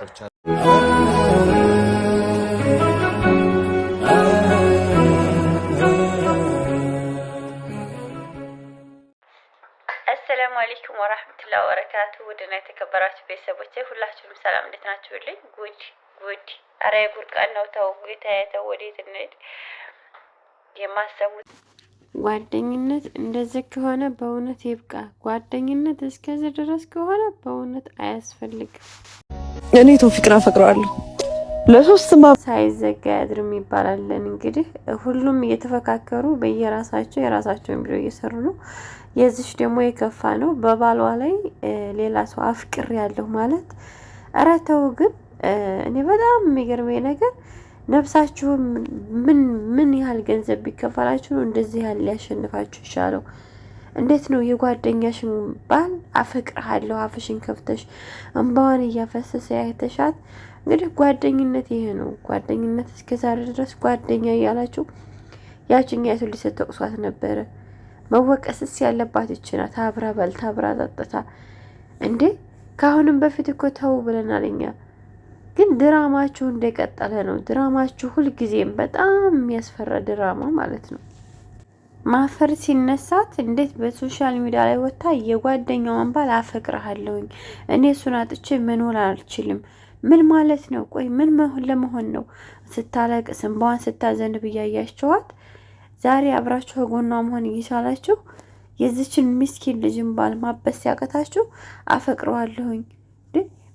السلام عليكم ورحمة الله وبركاته. ودنا የተከበራችሁ ቤተሰቦቼ ሁላችሁም ሰላም እንዴት ናችሁልኝ? ጉድ አረ ጉርቃን ነው ተው ጌታዬ ወዴት እንሂድ? የማሰሙት ጓደኝነት እንደዚህ ከሆነ በእውነት ይብቃ። ጓደኝነት እስከዚህ ድረስ ከሆነ በእውነት አያስፈልግም። እኔ ቶፊቅን አፈቅረዋለሁ። ለሶስት ሳይዘጋ ያድርም ይባላል። እንግዲህ ሁሉም እየተፈካከሩ በየራሳቸው የራሳቸውን ቪዲዮ እየሰሩ ነው። የዚች ደግሞ የከፋ ነው። በባሏ ላይ ሌላ ሰው አፍቅር ያለው ማለት ኧረ ተው። ግን እኔ በጣም የሚገርመኝ ነገር ነፍሳችሁ ምን ያህል ገንዘብ ቢከፈላችሁ ነው እንደዚህ ያህል ሊያሸንፋችሁ ይቻለው? እንዴት ነው የጓደኛሽን ባል አፈቅርሃለሁ አፍሽን ከፍተሽ እንባዋን እያፈሰሰ ያይተሻት? እንግዲህ ጓደኝነት ይሄ ነው። ጓደኝነት እስከዛሬ ድረስ ጓደኛ እያላችሁ ያችኛይቱ ሊሰጠቅሷት ነበረ። መወቀስስ ያለባት ይችላል። አብራ በልታ አብራ ጠጥታ እንዴ። ካሁንም በፊት እኮ ተው ብለናል እኛ። ግን ድራማችሁ እንደቀጠለ ነው። ድራማችሁ ሁልጊዜም በጣም የሚያስፈራ ድራማ ማለት ነው። ማፈር ሲነሳት እንዴት በሶሻል ሚዲያ ላይ ወጣ የጓደኛዋን ባል አፈቅርሃለሁኝ እኔ እሱን አጥቼ መኖር አልችልም። ምን ማለት ነው? ቆይ ምን ለመሆን ነው? ስታለቅስ እንባዋን ስታዘንብ እያያችኋት ዛሬ አብራችሁ ጎኗ መሆን እየቻላችሁ የዚችን ምስኪን ልጅን ባል ማበስ ያቀታችሁ አፈቅረዋለሁኝ።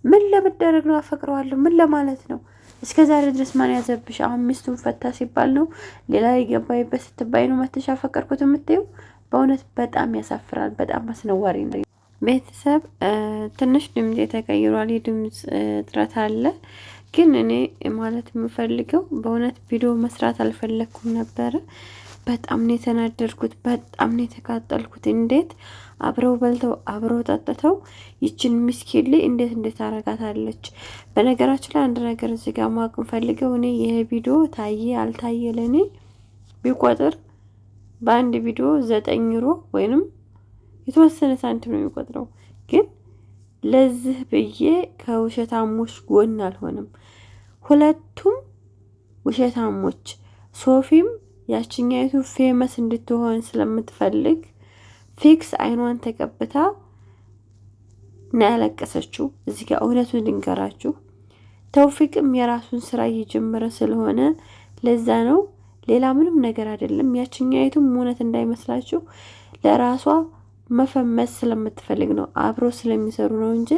ምን ለመደረግ ነው? አፈቅረዋለሁ ምን ለማለት ነው? እስከ ዛሬ ድረስ ማን ያዘብሽ? አሁን ሚስቱን ፈታ ሲባል ነው ሌላ የገባይበት ስትባይ ነው መተሻ አፈቀርኩት የምትይው? በእውነት በጣም ያሳፍራል። በጣም አስነዋሪ ነው። ቤተሰብ ትንሽ ድምጽ ተቀይሯል። የድምጽ እጥረት አለ። ግን እኔ ማለት የምፈልገው በእውነት ቪዲዮ መስራት አልፈለኩም ነበረ። በጣም ነው የተናደድኩት። በጣም ነው የተቃጠልኩት። እንዴት አብረው በልተው አብረው ጠጥተው ይችን ምስኪን ላይ እንዴት አረጋታለች? በነገራችን ላይ አንድ ነገር እዚህ ጋር ማወቅ ፈልገው እኔ ይሄ ቪዲዮ ታየ አልታየ ለኔ ቢቆጥር በአንድ ቪዲዮ 9 ዩሮ ወይንም የተወሰነ ሳንቲም ነው የሚቆጥረው። ግን ለዚህ ብዬ ከውሸታሞች ጎን አልሆንም። ሁለቱም ውሸታሞች። ሶፊም ያችኛይቱ ፌመስ እንድትሆን ስለምትፈልግ ፊክስ አይኗን ተቀብታ ነው ያለቀሰችው። እዚህ ጋር እውነቱን ልንገራችሁ፣ ተውፊቅም የራሱን ስራ እየጀመረ ስለሆነ ለዛ ነው፣ ሌላ ምንም ነገር አይደለም። ያችኛይቱም እውነት እንዳይመስላችሁ ለራሷ መፈመስ ስለምትፈልግ ነው፣ አብሮ ስለሚሰሩ ነው እንጂ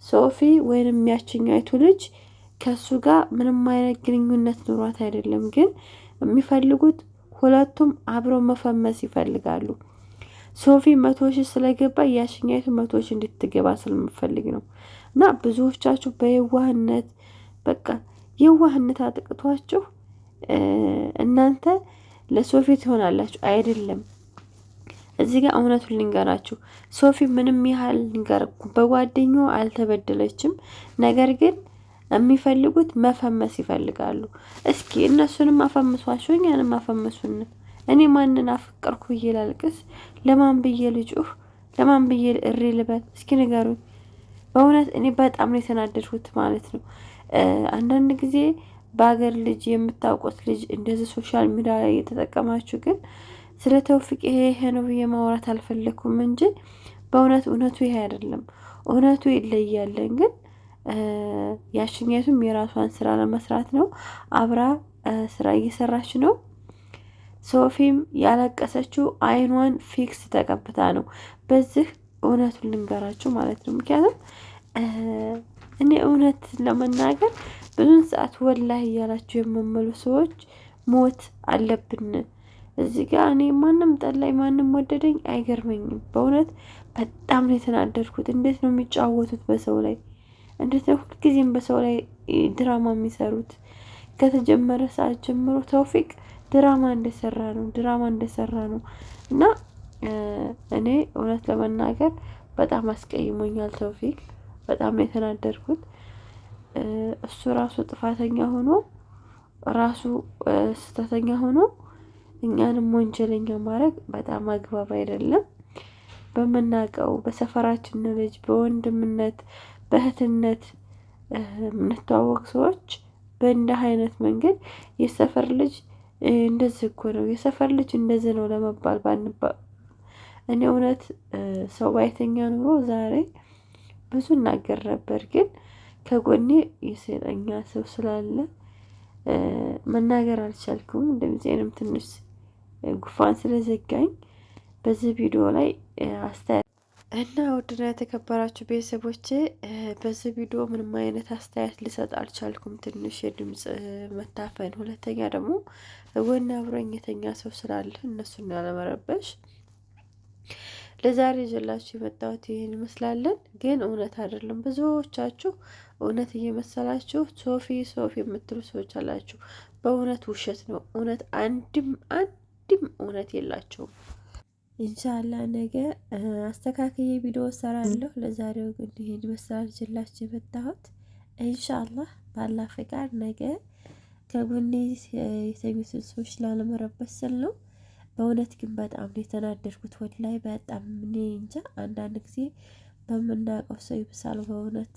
ሶፊ ወይንም ያችኛይቱ ልጅ ከሱ ጋር ምንም አይነት ግንኙነት ኑሯት አይደለም። ግን የሚፈልጉት ሁለቱም አብሮ መፈመስ ይፈልጋሉ። ሶፊ 100,000 ስለገባ ያችኛይቱ 100,000 እንድትገባ ስለምፈልግ ነው። እና ብዙዎቻችሁ በየዋህነት በቃ የዋህነት አጥቅቷችሁ እናንተ ለሶፊ ትሆናላችሁ አይደለም። እዚህ ጋር እውነቱን ልንገራችሁ፣ ሶፊ ምንም ያህል ልንገርኩ በጓደኛው አልተበደለችም። ነገር ግን የሚፈልጉት መፈመስ ይፈልጋሉ። እስኪ እነሱንም አፈምሷቸው እኛንም አፈምሱን። እኔ ማንን አፈቀርኩ ብዬ ላልቅስ? ለማን ብዬ ልጩህ? ለማን ብዬ እሪ ልበል? እስኪ ንገሩኝ። በእውነት እኔ በጣም ነው የተናደድኩት ማለት ነው። አንዳንድ ጊዜ በአገር ልጅ የምታውቁት ልጅ እንደዚህ ሶሻል ሚዲያ ላይ እየተጠቀማችሁ ግን ስለ ተውፊቅ ይሄ ነው ብዬ ማውራት አልፈለኩም እንጂ በእውነት እውነቱ ይሄ አይደለም። እውነቱ ይለያለን። ግን ያችኛቱም የራሷን ስራ ለመስራት ነው፣ አብራ ስራ እየሰራች ነው። ሶፊም ያለቀሰችው አይኗን ፊክስ ተቀብታ ነው። በዚህ እውነቱን ልንገራችሁ ማለት ነው። ምክንያቱም እኔ እውነት ለመናገር ብዙን ሰዓት ወላሂ እያላችሁ የመመሉ ሰዎች ሞት አለብን። እዚህ ጋር እኔ ማንም ጠላይ ማንም ወደደኝ አይገርመኝም። በእውነት በጣም ነው የተናደድኩት። እንዴት ነው የሚጫወቱት በሰው ላይ? እንዴት ነው ሁልጊዜም በሰው ላይ ድራማ የሚሰሩት? ከተጀመረ ሰዓት ጀምሮ ተውፊቅ ድራማ እንደሰራ ነው። እና እኔ እውነት ለመናገር በጣም አስቀይሞኛል ተውፊቅ። በጣም ነው የተናደድኩት። እሱ ራሱ ጥፋተኛ ሆኖ ራሱ ስተተኛ ሆኖ እኛንም ወንጀለኛ ማድረግ በጣም አግባብ አይደለም። በመናቀው በሰፈራችን ልጅ በወንድምነት በእህትነት የምንተዋወቅ ሰዎች በእንዲህ አይነት መንገድ የሰፈር ልጅ እንደዚህ እኮ ነው የሰፈር ልጅ እንደዚህ ነው ለመባል ባንባል እኔ እውነት ሰው ባይተኛ ኑሮ ዛሬ ብዙ እናገር ነበር። ግን ከጎኔ የሴጠኛ ሰው ስላለ መናገር አልቻልኩም። እንደምንም ትንሽ ጉፋን ስለዘጋኝ በዚህ ቪዲዮ ላይ አስተያየት እና ውድና የተከበራችሁ ቤተሰቦቼ በዚህ ቪዲዮ ምንም አይነት አስተያየት ልሰጥ አልቻልኩም። ትንሽ የድምጽ መታፈን፣ ሁለተኛ ደግሞ ጎን አብሮኝ የተኛ ሰው ስላለ እነሱን ያለመረበሽ ለዛሬ ይዤላችሁ የመጣሁት ይሄን ይመስላለን። ግን እውነት አይደለም። ብዙዎቻችሁ እውነት እየመሰላችሁ ሶፊ የምትሉ ሰዎች አላችሁ። በእውነት ውሸት ነው። እውነት አንድም እውነት የላቸውም። ኢንሻአላህ ነገ አስተካክዬ ቪዲዮ ሰራለሁ። ለዛሬው ግን ይሄን ይመስላል ይዤላችሁ የመጣሁት። ኢንሻአላህ ባላህ ፈቃድ ነገ ከጎኔ የተኙትን ሰዎች ላለመረበሽ ስል ነው። በእውነት ግን በጣም ነው የተናደድኩት። ወላሂ በጣም እኔ እንጃ። አንዳንድ ጊዜ በምናውቀው ሰው ይብሳል በእውነት